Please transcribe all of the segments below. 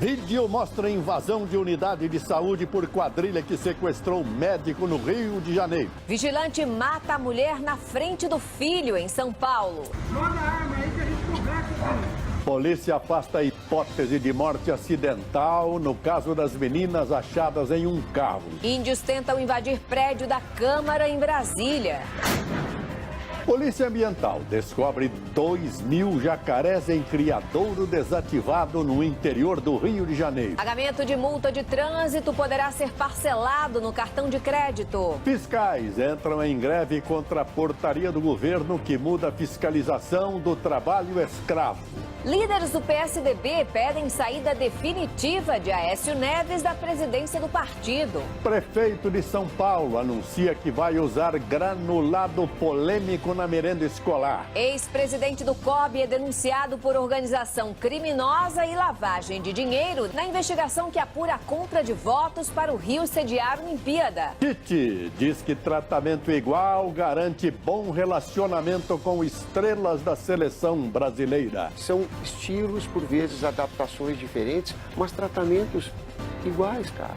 Vídeo mostra invasão de unidade de saúde por quadrilha que sequestrou médico no Rio de Janeiro. Vigilante mata a mulher na frente do filho em São Paulo. Manda a arma aí que a gente conversa. Polícia afasta a hipótese de morte acidental no caso das meninas achadas em um carro. Índios tentam invadir prédio da Câmara em Brasília. Polícia Ambiental descobre 2.000 jacarés em criadouro desativado no interior do Rio de Janeiro. Pagamento de multa de trânsito poderá ser parcelado no cartão de crédito. Fiscais entram em greve contra a portaria do governo que muda a fiscalização do trabalho escravo. Líderes do PSDB pedem saída definitiva de Aécio Neves da presidência do partido. Prefeito de São Paulo anuncia que vai usar granulado polêmico na merenda escolar. Ex-presidente do COB é denunciado por organização criminosa e lavagem de dinheiro na investigação que apura a compra de votos para o Rio sediar a Olimpíada. Tite diz que tratamento igual garante bom relacionamento com estrelas da seleção brasileira. São estilos, por vezes, adaptações diferentes, mas tratamentos iguais, cara.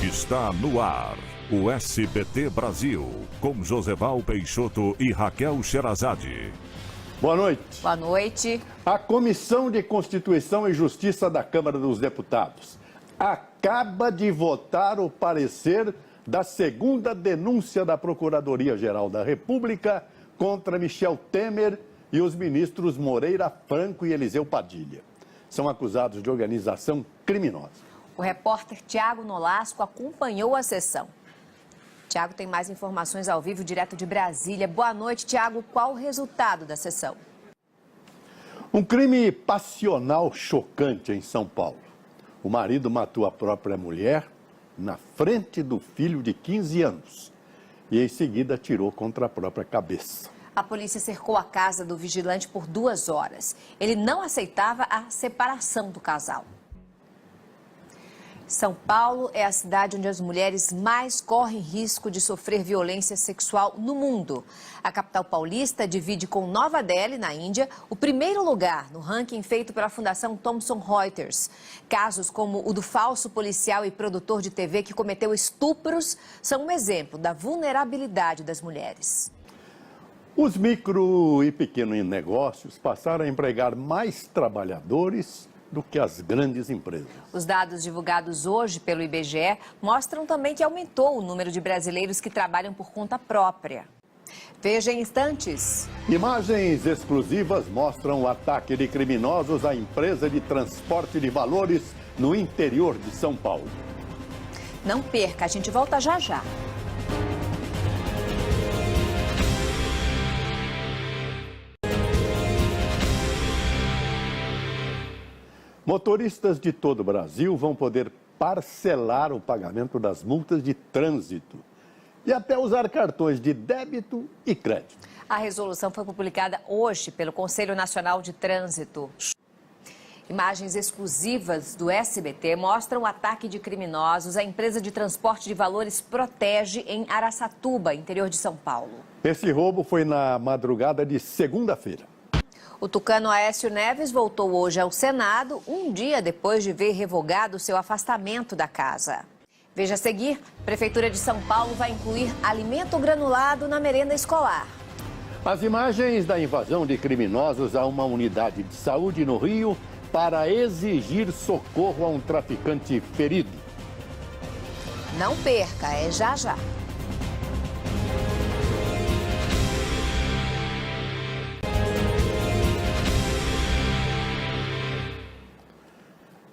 Está no ar o SBT Brasil, com Joseval Peixoto e Raquel Sherazade. Boa noite. Boa noite. A Comissão de Constituição e Justiça da Câmara dos Deputados acaba de votar o parecer da segunda denúncia da Procuradoria-Geral da República contra Michel Temer e os ministros Moreira Franco e Eliseu Padilha. São acusados de organização criminosa. O repórter Tiago Nolasco acompanhou a sessão. Tiago tem mais informações ao vivo, direto de Brasília. Boa noite, Tiago. Qual o resultado da sessão? Um crime passional chocante em São Paulo. O marido matou a própria mulher na frente do filho de 15 anos e em seguida atirou contra a própria cabeça. A polícia cercou a casa do vigilante por 2 horas. Ele não aceitava a separação do casal. São Paulo é a cidade onde as mulheres mais correm risco de sofrer violência sexual no mundo. A capital paulista divide com Nova Delhi, na Índia, o primeiro lugar no ranking feito pela Fundação Thomson Reuters. Casos como o do falso policial e produtor de TV que cometeu estupros são um exemplo da vulnerabilidade das mulheres. Os micro e pequenos negócios passaram a empregar mais trabalhadores do que as grandes empresas. Os dados divulgados hoje pelo IBGE mostram também que aumentou o número de brasileiros que trabalham por conta própria. Veja em instantes. Imagens exclusivas mostram o ataque de criminosos à empresa de transporte de valores no interior de São Paulo. Não perca, a gente volta já já. Motoristas de todo o Brasil vão poder parcelar o pagamento das multas de trânsito e até usar cartões de débito e crédito. A resolução foi publicada hoje pelo Conselho Nacional de Trânsito. Imagens exclusivas do SBT mostram o ataque de criminosos à empresa de transporte de valores Protege em Araçatuba, interior de São Paulo. Esse roubo foi na madrugada de segunda-feira. O tucano Aécio Neves voltou hoje ao Senado, um dia depois de ver revogado seu afastamento da casa. Veja a seguir, a Prefeitura de São Paulo vai incluir alimento granulado na merenda escolar. As imagens da invasão de criminosos a uma unidade de saúde no Rio para exigir socorro a um traficante ferido. Não perca, é já já.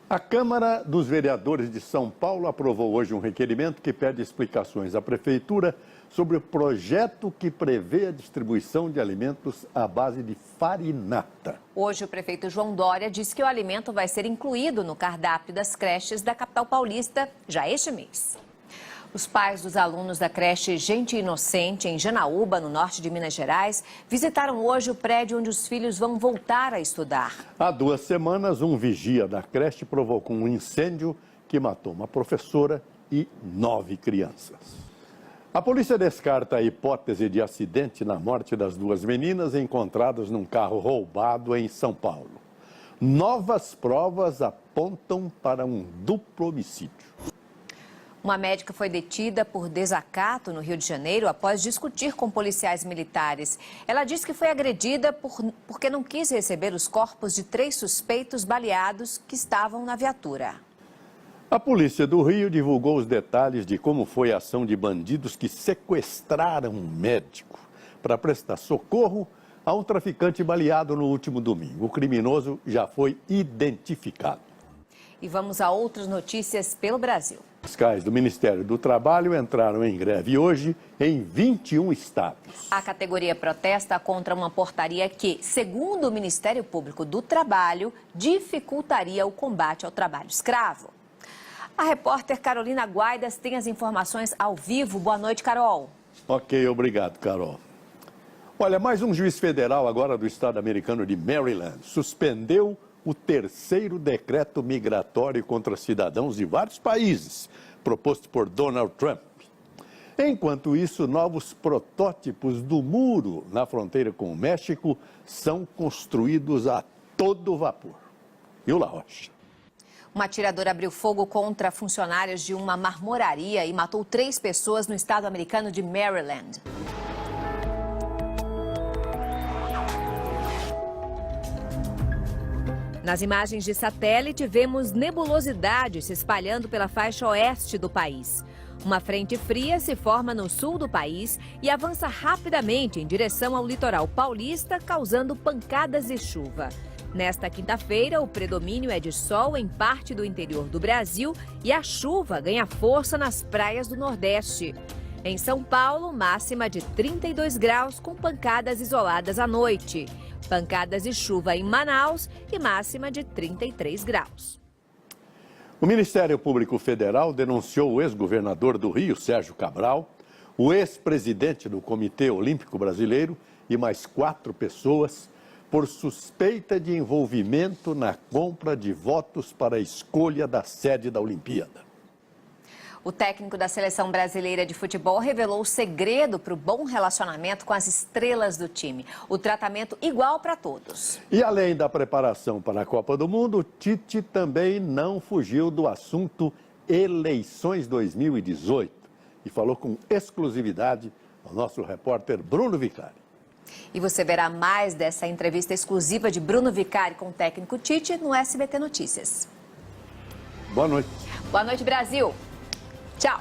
A Câmara dos Vereadores de São Paulo aprovou hoje um requerimento que pede explicações à Prefeitura sobre o projeto que prevê a distribuição de alimentos à base de farinata. Hoje, o prefeito João Dória disse que o alimento vai ser incluído no cardápio das creches da capital paulista já este mês. Os pais dos alunos da creche Gente Inocente, em Janaúba, no norte de Minas Gerais, visitaram hoje o prédio onde os filhos vão voltar a estudar. Há 2 semanas, um vigia da creche provocou um incêndio que matou uma professora e 9 crianças. A polícia descarta a hipótese de acidente na morte das duas meninas encontradas num carro roubado em São Paulo. Novas provas apontam para um duplo homicídio. Uma médica foi detida por desacato no Rio de Janeiro após discutir com policiais militares. Ela disse que foi agredida porque não quis receber os corpos de 3 suspeitos baleados que estavam na viatura. A polícia do Rio divulgou os detalhes de como foi a ação de bandidos que sequestraram um médico para prestar socorro a um traficante baleado no último domingo. O criminoso já foi identificado. E vamos a outras notícias pelo Brasil. Fiscais do Ministério do Trabalho entraram em greve hoje em 21 estados. A categoria protesta contra uma portaria que, segundo o Ministério Público do Trabalho, dificultaria o combate ao trabalho escravo. A repórter Carolina Guaidas tem as informações ao vivo. Boa noite, Carol. Ok, obrigado, Carol. Olha, mais um juiz federal agora do estado americano de Maryland suspendeu o 3º decreto migratório contra cidadãos de vários países, proposto por Donald Trump. Enquanto isso, novos protótipos do muro na fronteira com o México são construídos a todo vapor. E o La Rocha? Um atirador abriu fogo contra funcionários de uma marmoraria e matou 3 pessoas no estado americano de Maryland. Nas imagens de satélite, vemos nebulosidade se espalhando pela faixa oeste do país. Uma frente fria se forma no sul do país e avança rapidamente em direção ao litoral paulista, causando pancadas de chuva. Nesta quinta-feira, o predomínio é de sol em parte do interior do Brasil e a chuva ganha força nas praias do Nordeste. Em São Paulo, máxima de 32 graus com pancadas isoladas à noite. Pancadas de chuva em Manaus e máxima de 33 graus. O Ministério Público Federal denunciou o ex-governador do Rio, Sérgio Cabral, o ex-presidente do Comitê Olímpico Brasileiro e mais 4 pessoas por suspeita de envolvimento na compra de votos para a escolha da sede da Olimpíada. O técnico da Seleção Brasileira de Futebol revelou o segredo para o bom relacionamento com as estrelas do time. O tratamento igual para todos. E além da preparação para a Copa do Mundo, Tite também não fugiu do assunto eleições 2018 e falou com exclusividade ao nosso repórter Bruno Vicari. E você verá mais dessa entrevista exclusiva de Bruno Vicari com o técnico Tite no SBT Notícias. Boa noite. Boa noite, Brasil. Tchau.